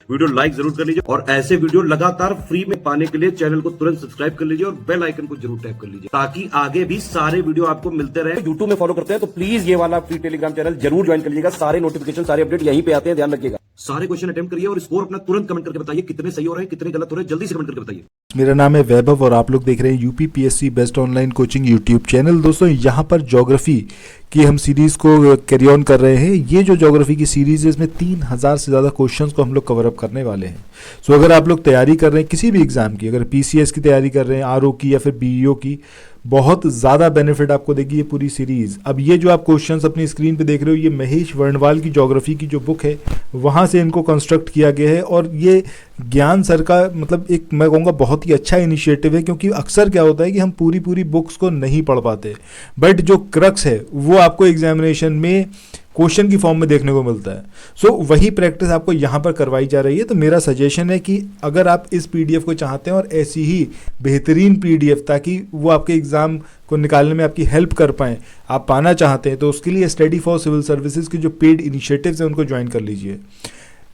Video like जरूर कर लीजिए और ऐसे वीडियो लगातार फ्री में पाने के लिए चैनल को तुरंत सब्सक्राइब कर लीजिए और बेल आइकन को जरूर टैप कर लीजिए ताकि आगे भी सारे वीडियो आपको मिलते रहे। यूट्यूब में फॉलो करते हैं तो प्लीज ये वाला फ्री टेलीग्राम चैनल जरूर ज्वाइन कर लीजिएगा। सारे नोटिफिकेशन सारे अपडेट यहीं पे आते हैं, ध्यान रखिएगा। सारे क्वेश्चन अटेम्प्ट करिए और स्कोर अपना तुरंत कमेंट करके बताइए कितने सही हो रहे हैं कितने गलत हो रहे हैं, जल्दी से कमेंट करके बताइए। मेरा नाम है वैभव और आप लोग देख रहे हैं UP PSC best online coaching YouTube channel. दोस्तों यहाँ पर ज्योग्राफी की हम सीरीज़ को कैरी ऑन कर रहे हैं। ये जो ज्योग्राफी की सीरीज़ है इसमें 3000 से ज़्यादा क्वेश्चंस को हम लोग कवर अप करने वाले हैं। सो अगर आप लोग तैयारी कर रहे हैं किसी भी एग्ज़ाम की, अगर पीसीएस की तैयारी कर रहे हैं, आरओ की या फिर बीईओ की, बहुत ज़्यादा बेनिफिट आपको देगी ये पूरी सीरीज़। अब ये जो आप क्वेश्चंस अपनी स्क्रीन पे देख रहे हो ये महेश वर्णवाल की ज्योग्राफी की जो बुक है वहाँ से इनको कंस्ट्रक्ट किया गया है। और ये ज्ञान सर का मतलब एक मैं कहूँगा बहुत ही अच्छा इनिशिएटिव है, क्योंकि अक्सर क्या होता है कि हम पूरी बुक्स को नहीं पढ़ पाते, बट जो क्रक्स है वो आपको एग्जामिनेशन में क्वेश्चन की फॉर्म में देखने को मिलता है। सो वही प्रैक्टिस आपको यहाँ पर करवाई जा रही है। तो मेरा सजेशन है कि अगर आप इस पीडीएफ को चाहते हैं और ऐसी ही बेहतरीन पीडीएफ ताकि वो आपके एग्ज़ाम को निकालने में आपकी हेल्प कर पाएँ, आप पाना चाहते हैं, तो उसके लिए स्टडी फॉर सिविल सर्विसेज की जो पेड इनिशिएटिव्स हैं उनको ज्वाइन कर लीजिए।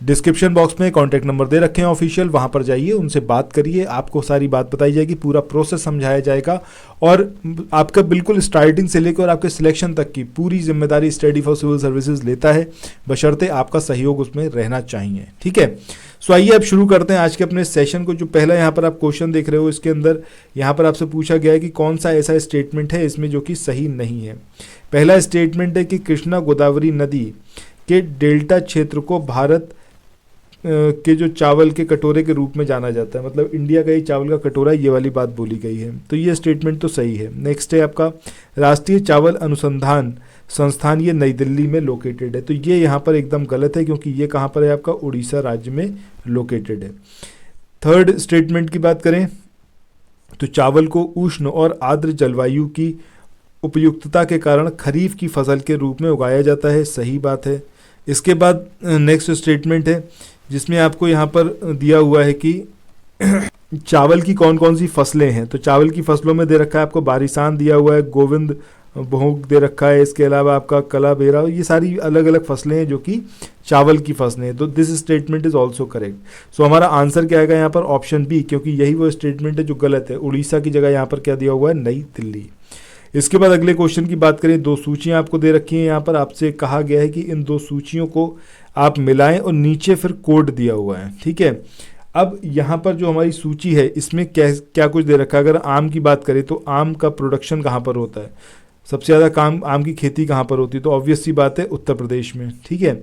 डिस्क्रिप्शन बॉक्स में कॉन्टैक्ट नंबर दे रखे हैं ऑफिशियल, वहाँ पर जाइए, उनसे बात करिए, आपको सारी बात बताई जाएगी, पूरा प्रोसेस समझाया जाएगा और आपका बिल्कुल स्टार्टिंग से लेकर आपके सिलेक्शन तक की पूरी जिम्मेदारी स्टडी फॉर सिविल सर्विसेज लेता है, बशर्ते आपका सहयोग उसमें रहना चाहिए। ठीक है, सो आइए अब शुरू करते हैं आज के अपने सेशन को। जो पहला यहाँ पर आप क्वेश्चन देख रहे हो इसके अंदर यहाँ पर आपसे पूछा गया है कि कौन सा ऐसा स्टेटमेंट है इसमें जो कि सही नहीं है। पहला स्टेटमेंट है कि कृष्णा गोदावरी नदी के डेल्टा क्षेत्र को भारत के जो चावल के कटोरे के रूप में जाना जाता है, मतलब इंडिया का ही चावल का कटोरा, ये वाली बात बोली गई है। तो ये स्टेटमेंट तो सही है। नेक्स्ट है आपका राष्ट्रीय चावल अनुसंधान संस्थान, ये नई दिल्ली में लोकेटेड है। तो ये यहाँ पर एकदम गलत है, क्योंकि ये कहाँ पर है, आपका उड़ीसा राज्य में लोकेटेड है। थर्ड स्टेटमेंट की बात करें तो चावल को उष्ण और आर्द्र जलवायु की उपयुक्तता के कारण खरीफ की फसल के रूप में उगाया जाता है, सही बात है। इसके बाद नेक्स्ट स्टेटमेंट है जिसमें आपको यहाँ पर दिया हुआ है कि चावल की कौन कौन सी फसलें हैं। तो चावल की फसलों में दे रखा है आपको बारिसान दिया हुआ है, गोविंद भोग दे रखा है, इसके अलावा आपका कला बेरा, ये सारी अलग अलग फसलें हैं जो कि चावल की फसलें हैं। तो this statement is also correct. So हमारा आंसर क्या आएगा यहाँ पर, ऑप्शन बी, क्योंकि यही वो स्टेटमेंट है जो गलत है। उड़ीसा की जगह यहाँ पर क्या दिया हुआ है, नई दिल्ली। इसके बाद अगले क्वेश्चन की बात करें, दो सूचियां आपको दे रखी हैं। यहाँ पर आपसे कहा गया है कि इन दो सूचियों को आप मिलाएं और नीचे फिर कोड दिया हुआ है। ठीक है, अब यहाँ पर जो हमारी सूची है इसमें क्या कुछ दे रखा है। अगर आम की बात करें तो आम का प्रोडक्शन कहाँ पर होता है, सबसे ज़्यादा आम की खेती कहाँ पर होती है, तो ऑब्वियस सी बात है उत्तर प्रदेश में। ठीक है,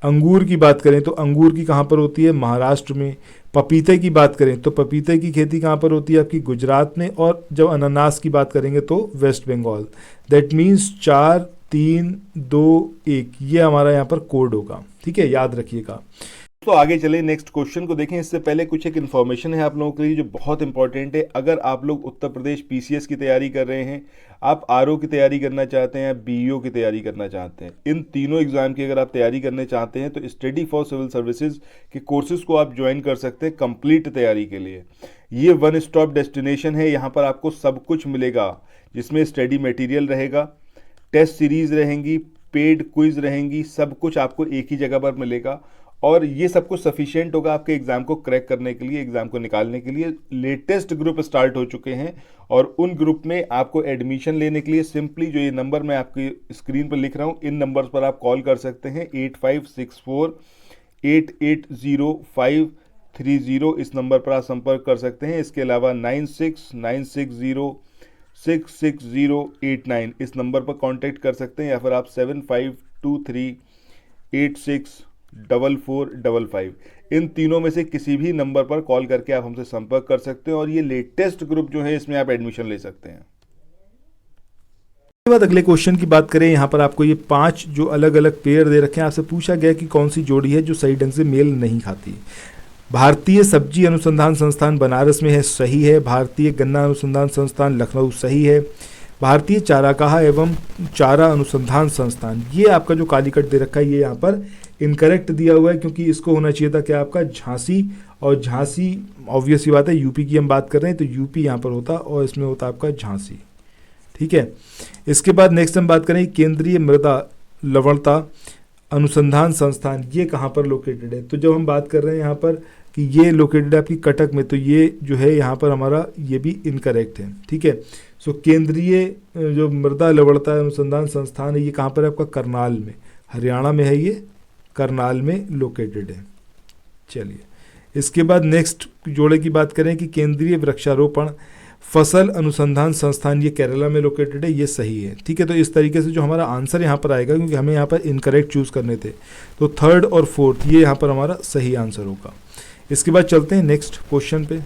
अंगूर की बात करें तो अंगूर की कहाँ पर होती है, महाराष्ट्र में। पपीते की बात करें तो पपीते की खेती कहाँ पर होती है, आपकी गुजरात में। और जब अनानास की बात करेंगे तो वेस्ट बंगाल। दैट मीन्स 4 3 2 1 ये हमारा यहाँ पर कोड होगा। ठीक है, याद रखिएगा। तो आगे चले नेक्स्ट क्वेश्चन को देखें। इससे पहले कुछ एक इन्फॉर्मेशन है आप लोगों के लिए जो बहुत इंपॉर्टेंट है। अगर आप लोग उत्तर प्रदेश पीसीएस की तैयारी कर रहे हैं, आप आरओ की तैयारी करना चाहते हैं, बीईओ की तैयारी करना चाहते हैं, इन तीनों एग्जाम की अगर आप तैयारी करने चाहते हैं तो स्टडी फॉर सिविल सर्विसेज के कोर्सेज को आप ज्वाइन कर सकते हैं कंप्लीट तैयारी के लिए। ये वन स्टॉप डेस्टिनेशन है, यहाँ पर आपको सब कुछ मिलेगा, जिसमें स्टडी मटेरियल रहेगा, टेस्ट सीरीज रहेंगी, पेड क्विज रहेंगी, सब कुछ आपको एक ही जगह पर मिलेगा। और ये सब कुछ सफिशिएंट होगा आपके एग्जाम को क्रैक करने के लिए, एग्जाम को निकालने के लिए। लेटेस्ट ग्रुप स्टार्ट हो चुके हैं और उन ग्रुप में आपको एडमिशन लेने के लिए सिंपली जो ये नंबर मैं आपकी स्क्रीन पर लिख रहा हूँ, इन नंबर्स पर आप कॉल कर सकते हैं। 8564880530 इस नंबर पर आप संपर्क कर सकते हैं। इसके अलावा 9696066089 इस नंबर पर कांटेक्ट कर सकते हैं, या फिर आप 7523864455 इन तीनों में से किसी भी नंबर पर कॉल करके आप हमसे संपर्क कर सकते हैं और ये लेटेस्ट ग्रुप जो है इसमें आप एडमिशन ले सकते हैं। उसके बाद अगले क्वेश्चन की बात करें, यहाँ पर आपको ये 5 जो अलग अलग पेयर दे रखे हैं। आपसे पूछा गया कि कौन सी जोड़ी है जो सही ढंग से मेल नहीं खाती। भारतीय सब्जी अनुसंधान संस्थान बनारस में है, सही है। भारतीय गन्ना अनुसंधान संस्थान लखनऊ, सही है। भारतीय चारागाह एवं चारा अनुसंधान संस्थान, ये आपका जो कालीकट दे रखा है ये यहाँ पर इनकरेक्ट दिया हुआ है, क्योंकि इसको होना चाहिए था क्या आपका झांसी, और झांसी ऑब्वियस ही बात है यूपी की हम बात कर रहे हैं तो यूपी यहाँ पर होता और इसमें होता आपका झांसी। ठीक है, इसके बाद नेक्स्ट हम बात करें केंद्रीय मृदा लवणता अनुसंधान संस्थान ये कहाँ पर लोकेटेड है? तो जब हम बात कर रहे हैं यहाँ पर कि ये लोकेटेड है आपकी कटक में, तो ये जो है यहाँ पर हमारा ये भी इनकरेक्ट है, ठीक है। सो केंद्रीय जो मृदा लवणता अनुसंधान संस्थान है ये कहाँ पर है आपका? करनाल में, हरियाणा में है ये, करनाल में लोकेटेड है। चलिए इसके बाद नेक्स्ट जोड़े की बात करें कि केंद्रीय वृक्षारोपण फसल अनुसंधान संस्थान ये केरला में लोकेटेड है, ये सही है, ठीक है। तो इस तरीके से जो हमारा आंसर यहाँ पर आएगा, क्योंकि हमें यहाँ पर इनकरेक्ट चूज करने थे, तो थर्ड और फोर्थ ये यहाँ पर हमारा सही आंसर होगा। इसके बाद चलते हैं नेक्स्ट क्वेश्चन पे।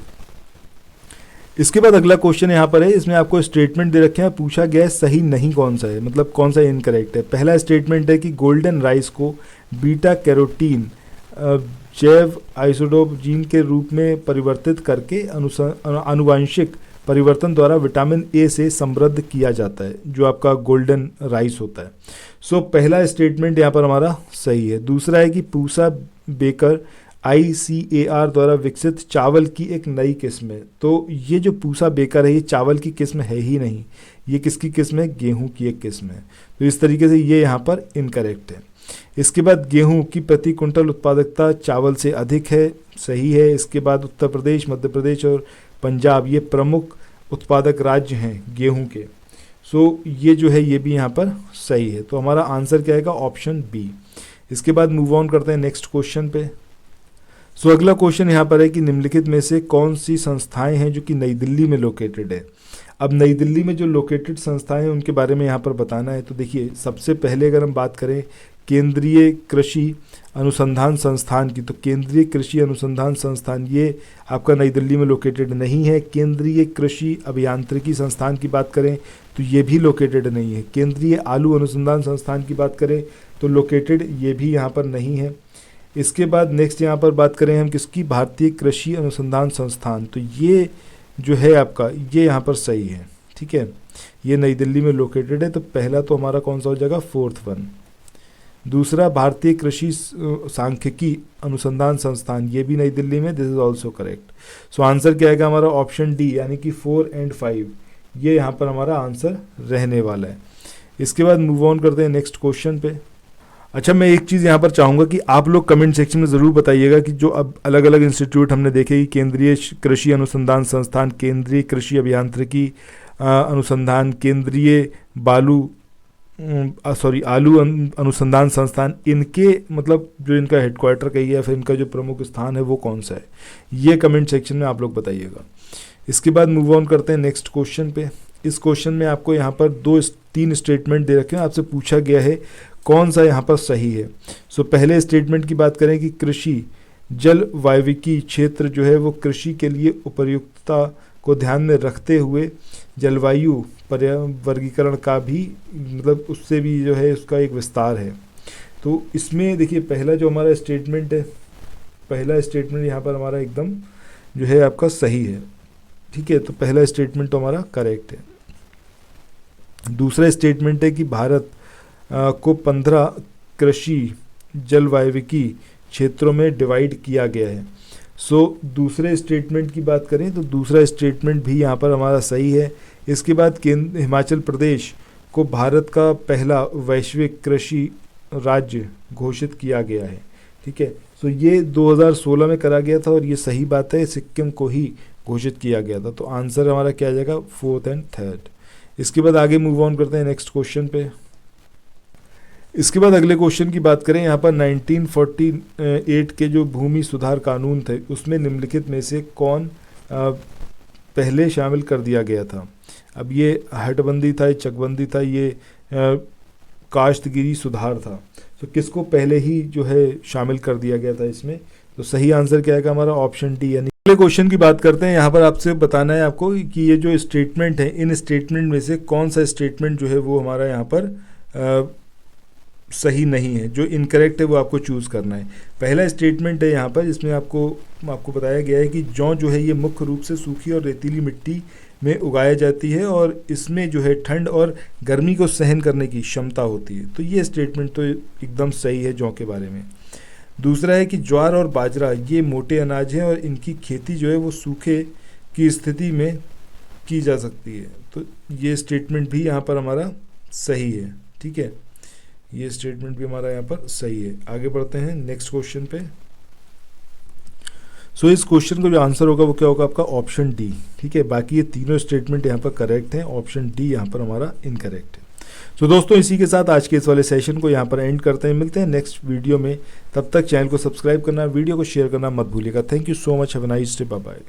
इसके बाद अगला क्वेश्चन यहाँ पर है, इसमें आपको स्टेटमेंट दे रखे हैं, पूछा गया है सही नहीं कौन सा है, मतलब कौन सा इनकरेक्ट है। पहला स्टेटमेंट है कि गोल्डन राइस को बीटा कैरोटीन जैव आइसोटोप जीन के रूप में परिवर्तित करके आनुवांशिक परिवर्तन द्वारा विटामिन ए से समृद्ध किया जाता है, जो आपका गोल्डन राइस होता है। सो पहला स्टेटमेंट यहाँ पर हमारा सही है। दूसरा है कि पूसा बेकर ICAR द्वारा विकसित चावल की एक नई किस्म है। तो ये जो पूसा बेकर है ये चावल की किस्म है ही नहीं, ये किसकी किस्म है? गेहूं की एक किस्म है। तो इस तरीके से ये यहाँ पर इनकरेक्ट है। इसके बाद गेहूं की प्रति कुंटल उत्पादकता चावल से अधिक है, सही है। इसके बाद उत्तर प्रदेश, मध्य प्रदेश और पंजाब ये प्रमुख उत्पादक राज्य हैं गेहूं के। सो ये जो है ये भी यहाँ पर सही है। तो हमारा आंसर क्या आएगा? Option B. इसके बाद मूव ऑन करते हैं नेक्स्ट क्वेश्चन पे। सो अगला क्वेश्चन यहाँ पर है कि निम्नलिखित में से कौन सी संस्थाएं हैं जो कि नई दिल्ली में लोकेटेड है। अब नई दिल्ली में जो लोकेटेड संस्थाएं हैं उनके बारे में यहाँ पर बताना है। तो देखिए सबसे पहले अगर हम बात करें केंद्रीय कृषि अनुसंधान संस्थान की, तो केंद्रीय कृषि अनुसंधान संस्थान ये आपका नई दिल्ली में लोकेटेड नहीं है। केंद्रीय कृषि अभियांत्रिकी संस्थान की बात करें तो ये भी लोकेटेड नहीं है। केंद्रीय आलू अनुसंधान संस्थान की बात करें तो लोकेटेड ये भी यहाँ पर नहीं है। इसके बाद नेक्स्ट यहाँ पर बात करें हम किसकी? भारतीय कृषि अनुसंधान संस्थान, तो ये जो है आपका ये यहाँ पर सही है, ठीक है, ये नई दिल्ली में लोकेटेड है। तो पहला तो हमारा कौन सा हो जाएगा? Fourth one. दूसरा भारतीय कृषि सांख्यिकी अनुसंधान संस्थान, ये भी नई दिल्ली में, this is also correct. So answer क्या आएगा हमारा? ऑप्शन डी, यानी कि 4 और 5 ये यहाँ पर हमारा आंसर रहने वाला है। इसके बाद मूव ऑन करते हैं नेक्स्ट क्वेश्चन पे। अच्छा, मैं एक चीज़ यहाँ पर चाहूँगा कि आप लोग कमेंट सेक्शन में ज़रूर बताइएगा कि जो अब अलग अलग इंस्टीट्यूट हमने देखे कि केंद्रीय कृषि अनुसंधान संस्थान, केंद्रीय कृषि अभियांत्रिकी अनुसंधान, केंद्रीय आलू अनुसंधान संस्थान, इनके मतलब जो इनका हेडक्वार्टर कही है, फिर इनका जो प्रमुख स्थान है वो कौन सा है, ये कमेंट सेक्शन में आप लोग बताइएगा। इसके बाद मूव ऑन करते हैं नेक्स्ट क्वेश्चन पे। इस क्वेश्चन में आपको यहाँ पर 3 स्टेटमेंट दे रखे हैं, आपसे पूछा गया है कौन सा यहाँ पर सही है। सो पहले स्टेटमेंट की बात करें कि कृषि जलवायविकी क्षेत्र जो है वो कृषि के लिए उपयुक्तता को ध्यान में रखते हुए जलवायु वर्गीकरण का भी मतलब उससे भी जो है उसका एक विस्तार है। तो इसमें देखिए पहला जो हमारा स्टेटमेंट है, पहला स्टेटमेंट यहाँ पर हमारा एकदम जो है आपका सही है, ठीक है, तो पहला स्टेटमेंट तो हमारा करेक्ट है। दूसरा स्टेटमेंट है कि भारत को 15 कृषि जलवायविकी क्षेत्रों में डिवाइड किया गया है। सो दूसरे स्टेटमेंट की बात करें तो दूसरा स्टेटमेंट भी यहाँ पर हमारा सही है। इसके बाद हिमाचल प्रदेश को भारत का पहला वैश्विक कृषि राज्य घोषित किया गया है, ठीक है। सो ये 2016 में करा गया था और ये सही बात है, सिक्किम को ही घोषित किया गया था। तो आंसर हमारा क्या आ जाएगा? 4th और 3rd। इसके बाद आगे मूव ऑन करते हैं नेक्स्ट क्वेश्चन पे। इसके बाद अगले क्वेश्चन की बात करें, यहाँ पर 1948 के जो भूमि सुधार कानून थे उसमें निम्नलिखित में से कौन पहले शामिल कर दिया गया था। अब ये हटबंदी था, ये चकबंदी था, ये काश्तगिरी सुधार था। तो किसको पहले ही जो है शामिल कर दिया गया था इसमें? तो सही आंसर क्या है हमारा? Option D. यानी अगले क्वेश्चन की बात करते हैं। यहाँ पर आपसे बताना है आपको कि ये जो स्टेटमेंट है इन स्टेटमेंट में से कौन सा स्टेटमेंट जो है वो हमारा यहाँ पर सही नहीं है, जो इनकरेक्ट है वो आपको चूज़ करना है। पहला स्टेटमेंट है यहाँ पर जिसमें आपको बताया गया है कि जौ जो है ये मुख्य रूप से सूखी और रेतीली मिट्टी में उगाई जाती है और इसमें जो है ठंड और गर्मी को सहन करने की क्षमता होती है। तो ये स्टेटमेंट तो एकदम सही है जौ के बारे में। दूसरा है कि ज्वार और बाजरा ये मोटे अनाज हैं और इनकी खेती जो है वो सूखे की स्थिति में की जा सकती है। तो ये स्टेटमेंट भी यहाँ पर हमारा सही है, ठीक है, ये स्टेटमेंट भी हमारा यहाँ पर सही है। आगे बढ़ते हैं नेक्स्ट क्वेश्चन पे। सो इस क्वेश्चन का जो आंसर होगा वो क्या होगा आपका ऑप्शन डी। ठीक है, बाकी ये तीनों स्टेटमेंट यहाँ पर करेक्ट हैं, ऑप्शन डी यहाँ पर हमारा इनकरेक्ट है। सो दोस्तों इसी के साथ आज के इस वाले सेशन को यहाँ पर एंड करते हैं। मिलते हैं नेक्स्ट वीडियो में, तब तक चैनल को सब्सक्राइब करना, वीडियो को शेयर करना मत भूलिएगा। Thank you so much, have a nice day, bye bye.